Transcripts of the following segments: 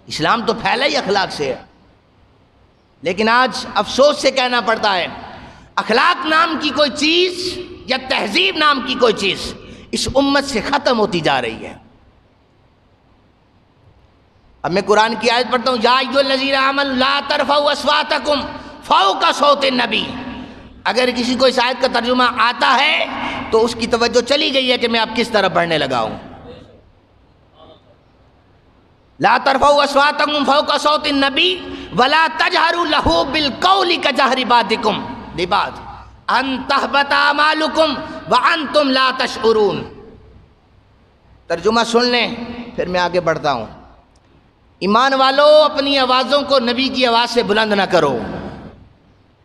اسلام تو پھیلا ہی اخلاق سے ہے، لیکن آج افسوس سے کہنا پڑتا ہے اخلاق نام کی کوئی چیز یا تہذیب نام کی کوئی چیز اس امت سے ختم ہوتی جا رہی ہے۔ اب میں قرآن کی آیت پڑھتا ہوں، یا ایھا الذین آمنوا لا ترفعوا اصواتکم فوق صوت النبی۔ اگر کسی کو اس آیت کا ترجمہ آتا ہے تو اس کی توجہ چلی گئی ہے کہ میں اب کس طرح پڑھنے لگا ہوں۔ لا ترفعوا اصواتکم فوق صوت النبی ولا تجہروا لہ بالقول کجہر بعضکم لبعض ان تحبط اعمالکم وانتم لا تشعرون۔ ترجمہ سن لیں پھر میں آگے بڑھتا ہوں۔ ایمان والو اپنی آوازوں کو نبی کی آواز سے بلند نہ کرو،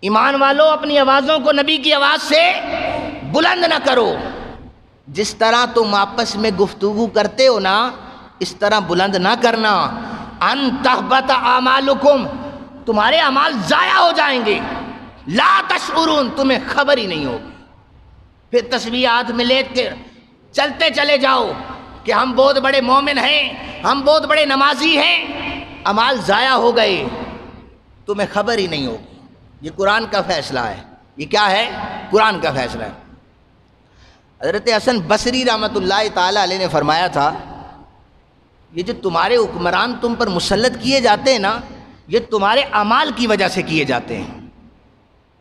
ایمان والو اپنی آوازوں کو نبی کی آواز سے بلند نہ کرو۔ جس طرح تم آپس میں گفتگو کرتے ہو نا اس طرح بلند نہ کرنا۔ ان تحبط اعمالکم، تمہارے اعمال ضائع ہو جائیں گے، لا تشعرون، تمہیں خبر ہی نہیں ہوگی۔ پھر تسبیح ہاتھ میں لے کے چلتے چلے جاؤ کہ ہم بہت بڑے مومن ہیں، ہم بہت بڑے نمازی ہیں، اعمال ضائع ہو گئے، تمہیں خبر ہی نہیں ہوگی۔ یہ قرآن کا فیصلہ ہے۔ یہ کیا ہے؟ قرآن کا فیصلہ ہے۔ حضرت حسن بصری رحمۃ اللہ تعالی علیہ نے فرمایا تھا یہ جو تمہارے حکمران تم پر مسلط کیے جاتے ہیں نا یہ تمہارے اعمال کی وجہ سے کیے جاتے ہیں۔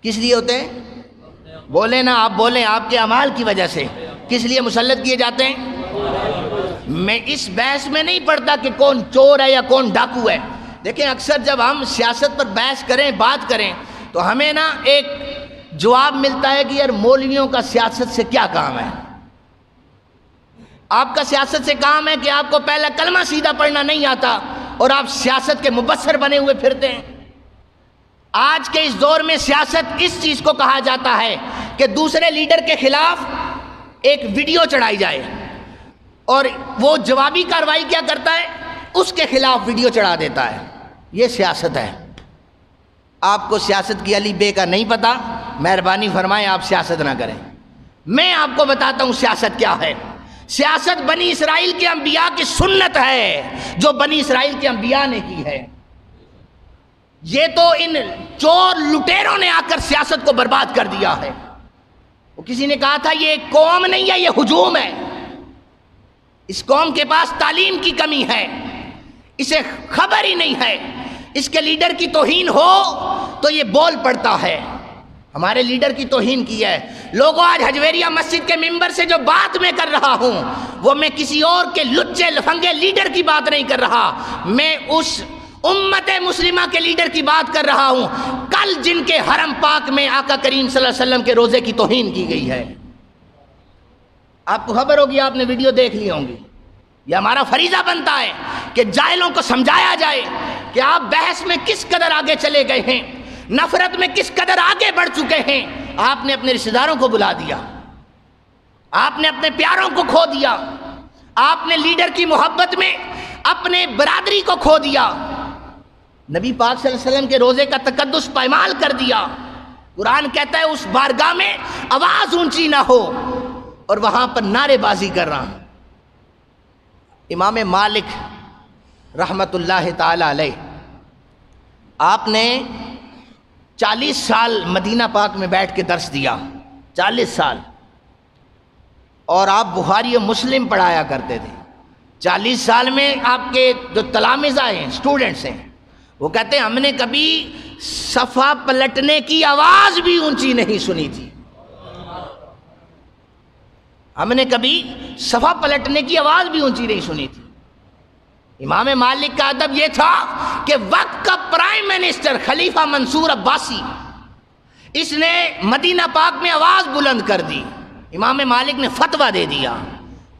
کس لیے ہوتے ہیں؟ بولیں نا، آپ بولیں، آپ کے اعمال کی وجہ سے۔ کس لیے مسلط کیے جاتے ہیں؟ میں اس بحث میں نہیں پڑھتا کہ کون چور ہے یا کون ڈاکو ہے۔ دیکھیں اکثر جب ہم سیاست پر بحث کریں، بات کریں تو ہمیں نا ایک جواب ملتا ہے کہ یار مولویوں کا سیاست سے کیا کام ہے؟ آپ کا سیاست سے کام ہے کہ آپ کو پہلا کلمہ سیدھا پڑھنا نہیں آتا اور آپ سیاست کے مبصر بنے ہوئے پھرتے ہیں۔ آج کے اس دور میں سیاست اس چیز کو کہا جاتا ہے کہ دوسرے لیڈر کے خلاف ایک ویڈیو چڑھائی جائے اور وہ جوابی کارروائی کیا کرتا ہے؟ اس کے خلاف ویڈیو چڑھا دیتا ہے۔ یہ سیاست ہے۔ آپ کو سیاست کی علی بے کا نہیں پتا، مہربانی فرمائیں آپ سیاست نہ کریں۔ میں آپ کو بتاتا ہوں سیاست کیا ہے۔ سیاست بنی اسرائیل کے انبیاء کی سنت ہے جو بنی اسرائیل کے انبیاء نے کی ہے۔ یہ تو ان چور لٹیروں نے آ کر سیاست کو برباد کر دیا ہے۔ وہ کسی نے کہا تھا یہ ایک قوم نہیں ہے، یہ ہجوم ہے۔ اس قوم کے پاس تعلیم کی کمی ہے، اسے خبر ہی نہیں ہے، اس کے لیڈر کی توہین ہو تو یہ بول پڑتا ہے۔ ہمارے لیڈر کی توہین کی ہے۔ لوگوں آج حجویریہ مسجد کے ممبر سے جو بات میں کر رہا ہوں وہ میں کسی اور کے لچے لفنگے لیڈر کی بات نہیں کر رہا، میں اس امت مسلمہ کے لیڈر کی بات کر رہا ہوں کل جن کے حرم پاک میں آقا کریم صلی اللہ علیہ وسلم کے روزے کی توہین کی گئی ہے۔ آپ کو خبر ہوگی، آپ نے ویڈیو دیکھ لی ہوں گی۔ یہ ہمارا فریضہ بنتا ہے کہ جاہلوں کو سمجھایا جائے کہ آپ بحث میں کس قدر آگے چلے گئے ہیں، نفرت میں کس قدر آگے بڑھ چکے ہیں۔ آپ نے اپنے رشتہ داروں کو بلا دیا، آپ نے اپنے پیاروں کو کھو دیا، آپ نے لیڈر کی محبت میں اپنے برادری کو کھو دیا، نبی پاک صلی اللہ علیہ وسلم کے روزے کا تقدس پائمال کر دیا۔ قرآن کہتا ہے اس بارگاہ میں آواز اونچی نہ ہو، اور وہاں پر نعرے بازی کر رہا ہوں۔ امام مالک رحمت اللہ تعالی علیہ، آپ نے 40 سال مدینہ پاک میں بیٹھ کے درس دیا، 40 سال، اور آپ بخاری و مسلم پڑھایا کرتے تھے۔ 40 سال میں آپ کے جو تلامذہ ہیں، اسٹوڈنٹس ہیں، وہ کہتے ہیں ہم نے کبھی صفحہ پلٹنے کی آواز بھی اونچی نہیں سنی تھی، ہم نے کبھی صفحہ پلٹنے کی آواز بھی اونچی نہیں سنی تھی۔ امام مالک کا ادب یہ تھا کہ وقت کا پرائم منسٹر خلیفہ منصور عباسی، اس نے مدینہ پاک میں آواز بلند کر دی۔ امام مالک نے فتویٰ دے دیا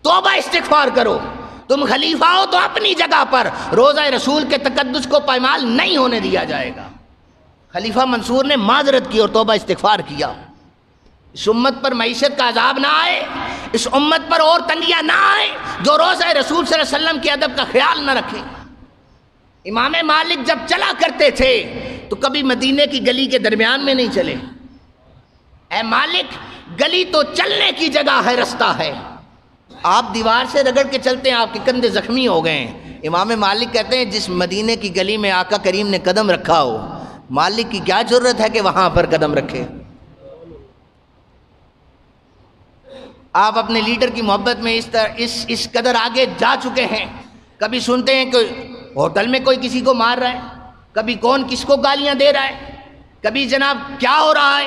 توبہ استغفار کرو، تم خلیفہ ہو تو اپنی جگہ پر روزہ رسول کے تقدس کو پائمال نہیں ہونے دیا جائے گا۔ خلیفہ منصور نے معذرت کی اور توبہ استغفار کیا۔ اس امت پر معیشت کا عذاب نہ آئے، اس امت پر اور تنگیاں نہ آئے جو روزہ رسول صلی اللہ علیہ وسلم کے ادب کا خیال نہ رکھے۔ امام مالک جب چلا کرتے تھے تو کبھی مدینے کی گلی کے درمیان میں نہیں چلے۔ اے مالک، گلی تو چلنے کی جگہ ہے، رستہ ہے، آپ دیوار سے رگڑ کے چلتے ہیں، آپ کے کندھے زخمی ہو گئے ہیں، امام مالک کہتے ہیں جس مدینے کی گلی میں آقا کریم نے قدم رکھا ہو، مالک کی کیا ضرورت ہے کہ وہاں پر قدم رکھے؟ آپ اپنے لیڈر کی محبت میں اس قدر آگے جا چکے ہیں. کبھی سنتے ہیں کہ ہوٹل میں کوئی کسی کو مار رہا ہے، کبھی کون کس کو گالیاں دے رہا ہے، کبھی جناب کیا ہو رہا ہے،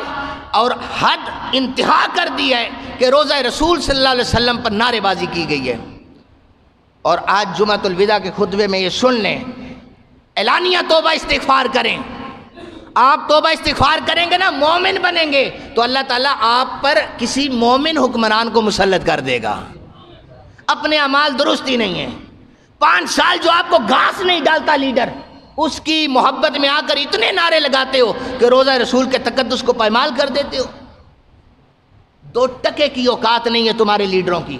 اور حد انتہا کر دی ہے کہ روزہ رسول صلی اللہ علیہ وسلم پر نعرے بازی کی گئی ہے. اور آج جمعۃ الوداع کے خطبے میں یہ سن لیں، اعلانیہ توبہ استغفار کریں. آپ توبہ استغفار کریں گے نا، مومن بنیں گے تو اللہ تعالیٰ آپ پر کسی مومن حکمران کو مسلط کر دے گا. اپنے اعمال درست ہی نہیں ہیں. 5 سال جو آپ کو گھاس نہیں ڈالتا لیڈر، اس کی محبت میں آ کر اتنے نعرے لگاتے ہو کہ روزہ رسول کے تقدس کو پامال کر دیتے ہو. 2 ٹکے کی اوقات نہیں ہے تمہارے لیڈروں کی.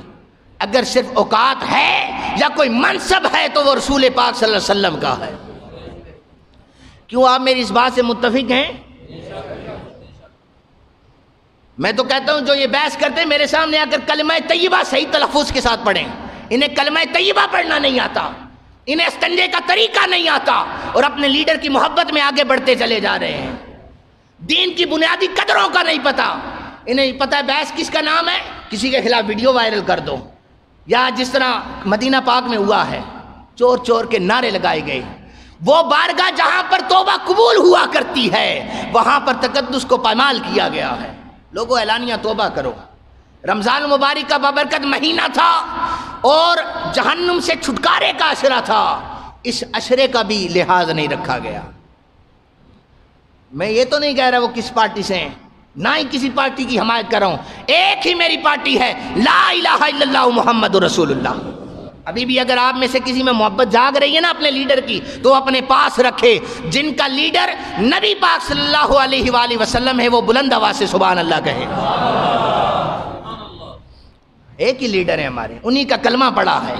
اگر صرف اوقات ہے یا کوئی منصب ہے تو وہ رسول پاک صلی اللہ علیہ وسلم کا ہے. کیوں آپ میری اس بات سے متفق ہیں؟ میں تو کہتا ہوں جو یہ بحث کرتے ہیں میرے سامنے آ کر کلمہ طیبہ صحیح تلفظ کے ساتھ پڑھیں. انہیں کلمہ طیبہ پڑھنا نہیں آتا، انہیں استنجے کا طریقہ نہیں آتا، اور اپنے لیڈر کی محبت میں آگے بڑھتے چلے جا رہے ہیں. دین کی بنیادی قدروں کا نہیں پتا. انہیں پتہ ہے بحث کس کا نام ہے، کسی کے خلاف ویڈیو وائرل کر دو، یا جس طرح مدینہ پاک میں ہوا ہے چور چور کے نعرے لگائے گئے. وہ بارگاہ جہاں پر توبہ قبول ہوا کرتی ہے وہاں پر تقدس کو پامال کیا گیا ہے. لوگوں اعلانیہ توبہ کرو. رمضان مبارک کا بابرکت مہینہ تھا اور جہنم سے چھٹکارے کا عشرہ تھا. اس عشرے کا بھی لحاظ نہیں رکھا گیا. میں یہ تو نہیں کہہ رہا وہ کس پارٹی سے ہیں، نہ ہی کسی پارٹی کی حمایت کر رہا ہوں. ایک ہی میری پارٹی ہے، لا الہ الا اللہ محمد رسول اللہ. ابھی بھی اگر آپ میں سے کسی میں محبت جاگ رہی ہے نا اپنے لیڈر کی تو اپنے پاس رکھے. جن کا لیڈر نبی پاک صلی اللہ علیہ وآلہ وسلم ہے وہ بلند آواز سے سبحان اللہ کہے. ایک ہی لیڈر ہے ہمارے، انہی کا کلمہ پڑھا ہے،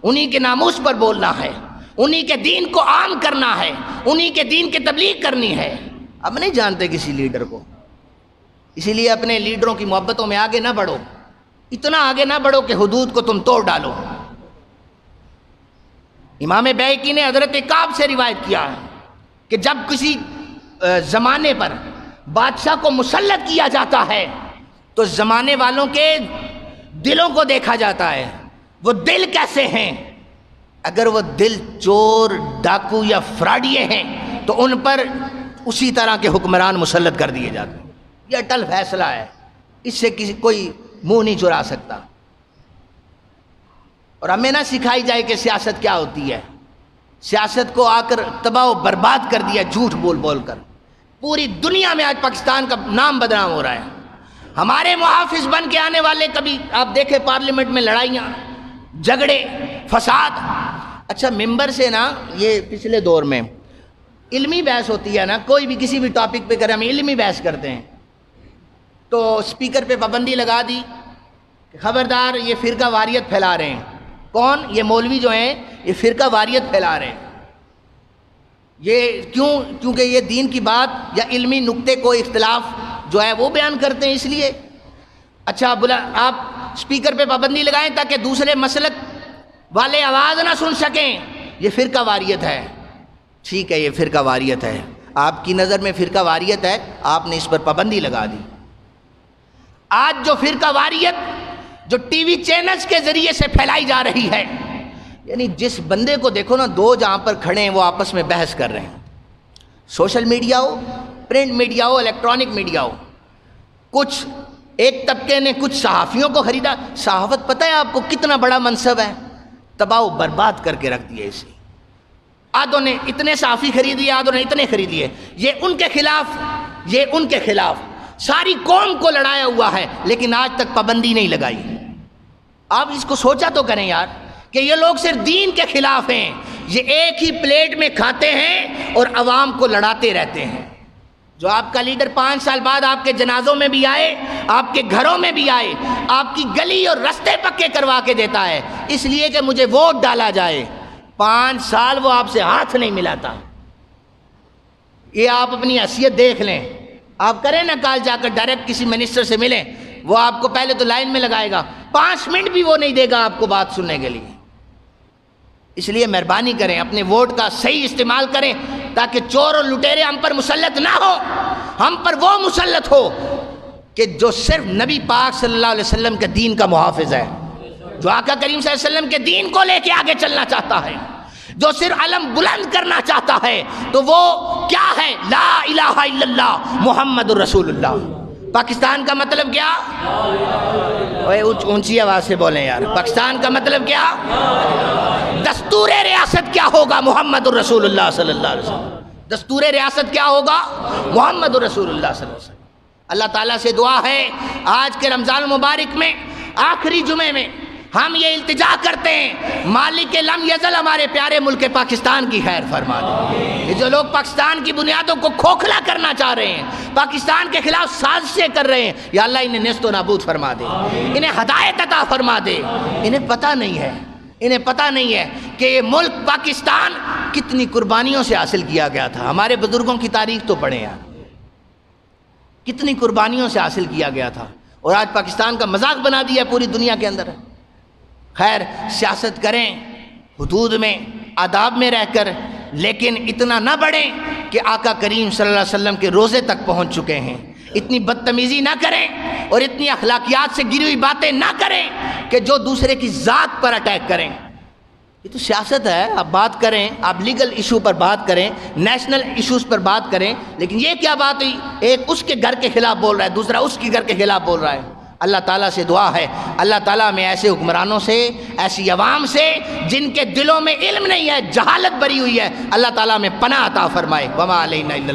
انہی کے ناموس پر بولنا ہے، انہی کے دین کو عام کرنا ہے، انہی کے دین کی تبلیغ کرنی ہے. اب نہیں جانتے کسی لیڈر کو. اسی لیے اپنے لیڈروں کی محبتوں میں آگے نہ بڑھو. اتنا آگے نہ بڑھو کہ حدود کو تم توڑ ڈالو. امام بیہقی نے حضرت کعب سے روایت کیا ہے کہ جب کسی زمانے پر بادشاہ کو مسلط کیا جاتا ہے تو زمانے والوں کے دلوں کو دیکھا جاتا ہے. وہ دل کیسے ہیں؟ اگر وہ دل چور ڈاکو یا فراڈیے ہیں تو ان پر اسی طرح کے حکمران مسلط کر دیے جاتے ہیں. یہ اٹل فیصلہ ہے، اس سے کوئی منہ نہیں چرا سکتا. اور ہمیں نہ سکھائی جائے کہ سیاست کیا ہوتی ہے. سیاست کو آ کر تباہ و برباد کر دیا جھوٹ بول بول کر. پوری دنیا میں آج پاکستان کا نام بدنام ہو رہا ہے. ہمارے محافظ بن کے آنے والے کبھی آپ دیکھیں پارلیمنٹ میں لڑائیاں، جھگڑے، فساد. اچھا ممبر سے نا یہ پچھلے دور میں علمی بحث ہوتی ہے نا، کوئی بھی کسی بھی ٹاپک پہ کرے ہم علمی بحث کرتے ہیں تو اسپیکر پہ پابندی لگا دی کہ خبردار یہ فرقہ واریت پھیلا رہے ہیں. کون؟ یہ مولوی جو ہیں یہ فرقہ واریت پھیلا رہے ہیں. یہ کیونکہ یہ دین کی بات یا علمی نقطے کو اختلاف جو ہے وہ بیان کرتے ہیں اس لیے. اچھا آپ اسپیکر پہ پابندی لگائیں تاکہ دوسرے مسلک والے آواز نہ سن سکیں. یہ فرقہ واریت ہے. ٹھیک ہے یہ فرقہ واریت ہے، آپ کی نظر میں فرقہ واریت ہے، آپ نے اس پر پابندی لگا دی. آج جو فرقہ واریت جو ٹی وی چینلز کے ذریعے سے پھیلائی جا رہی ہے، یعنی جس بندے کو دیکھو نا دو جہاں پر کھڑے ہیں وہ آپس میں بحث کر رہے ہیں. سوشل میڈیا ہو، پرنٹ میڈیا ہو، الیکٹرانک میڈیا ہو. کچھ ایک طبقے نے کچھ صحافیوں کو خریدا. صحافت پتہ ہے آپ کو کتنا بڑا منصب ہے؟ تباہ و برباد کر کے رکھ دیا اسے. آدھوں نے اتنے صحافی خرید لیے، آدھوں نے اتنے خرید لیے. یہ ان کے خلاف، یہ ان کے خلاف. ساری قوم کو لڑایا ہوا ہے لیکن آج تک پابندی نہیں لگائی. آپ اس کو سوچا تو کریں یار کہ یہ لوگ صرف دین کے خلاف ہیں. یہ ایک ہی پلیٹ میں کھاتے ہیں اور عوام کو لڑاتے رہتے ہیں. جو آپ کا لیڈر 5 سال بعد آپ کے جنازوں میں بھی آئے، آپ کے گھروں میں بھی آئے، آپ کی گلی اور رستے پکے کروا کے دیتا ہے اس لیے کہ مجھے ووٹ ڈالا جائے. 5 سال وہ آپ سے ہاتھ نہیں ملاتا. یہ آپ اپنی حیثیت دیکھ لیں. آپ کریں نا کال جا کر ڈائریکٹ کسی منسٹر سے ملیں، وہ آپ کو پہلے تو لائن میں لگائے گا، 5 منٹ بھی وہ نہیں دے گا آپ کو بات سننے کے لیے. اس لیے مہربانی کریں اپنے ووٹ کا صحیح استعمال کریں تاکہ چور اور لٹیرے ہم پر مسلط نہ ہو، ہم پر وہ مسلط ہو کہ جو صرف نبی پاک صلی اللہ علیہ وسلم کے دین کا محافظ ہے، جو آقا کریم صلی اللہ علیہ وسلم کے دین کو لے کے آگے چلنا چاہتا ہے، جو صرف علم بلند کرنا چاہتا ہے، تو وہ کیا ہے؟ لا الہ الا اللہ محمد الرسول اللہ۔ پاکستان کا مطلب کیا؟ اونچی آواز سے بولیں یار، پاکستان کا مطلب کیا؟ دستور ریاست کیا ہوگا؟ محمد الرسول اللہ صلی اللہ علیہ وسلم۔ دستور ریاست کیا ہوگا؟ محمد الرسول اللہ صلی اللہ علیہ وسلم۔ اللہ تعالیٰ سے دعا ہے آج کے رمضان المبارک میں آخری جمعے میں ہم یہ التجا کرتے ہیں، مالک لم یزل ہمارے پیارے ملک پاکستان کی خیر فرما دے۔ یہ جو لوگ پاکستان کی بنیادوں کو کھوکھلا کرنا چاہ رہے ہیں، پاکستان کے خلاف سازشیں کر رہے ہیں، یا اللہ انہیں نیست و نابود فرما دے، انہیں ہدایت عطا فرما دے۔ انہیں پتہ نہیں ہے کہ یہ ملک پاکستان کتنی قربانیوں سے حاصل کیا گیا تھا۔ ہمارے بزرگوں کی تاریخ تو پڑھیں یار، کتنی قربانیوں سے حاصل کیا گیا تھا، اور آج پاکستان کا مذاق بنا دیا پوری دنیا کے اندر۔ خیر، سیاست کریں حدود میں، آداب میں رہ کر، لیکن اتنا نہ بڑھیں کہ آقا کریم صلی اللہ علیہ وسلم کے روزے تک پہنچ چکے ہیں۔ اتنی بدتمیزی نہ کریں اور اتنی اخلاقیات سے گری ہوئی باتیں نہ کریں کہ جو دوسرے کی ذات پر اٹیک کریں۔ یہ تو سیاست ہے، آپ بات کریں، آپ لیگل ایشو پر بات کریں، نیشنل ایشوز پر بات کریں، لیکن یہ کیا بات ہوئی؟ ایک اس کے گھر کے خلاف بول رہا ہے، دوسرا اس کے گھر کے خلاف بول رہا ہے۔ اللہ تعالیٰ سے دعا ہے اللہ تعالیٰ میں ایسے حکمرانوں سے، ایسی عوام سے جن کے دلوں میں علم نہیں ہے، جہالت بری ہوئی ہے، اللہ تعالیٰ میں پناہ عطا فرمائے۔ وما علینا الا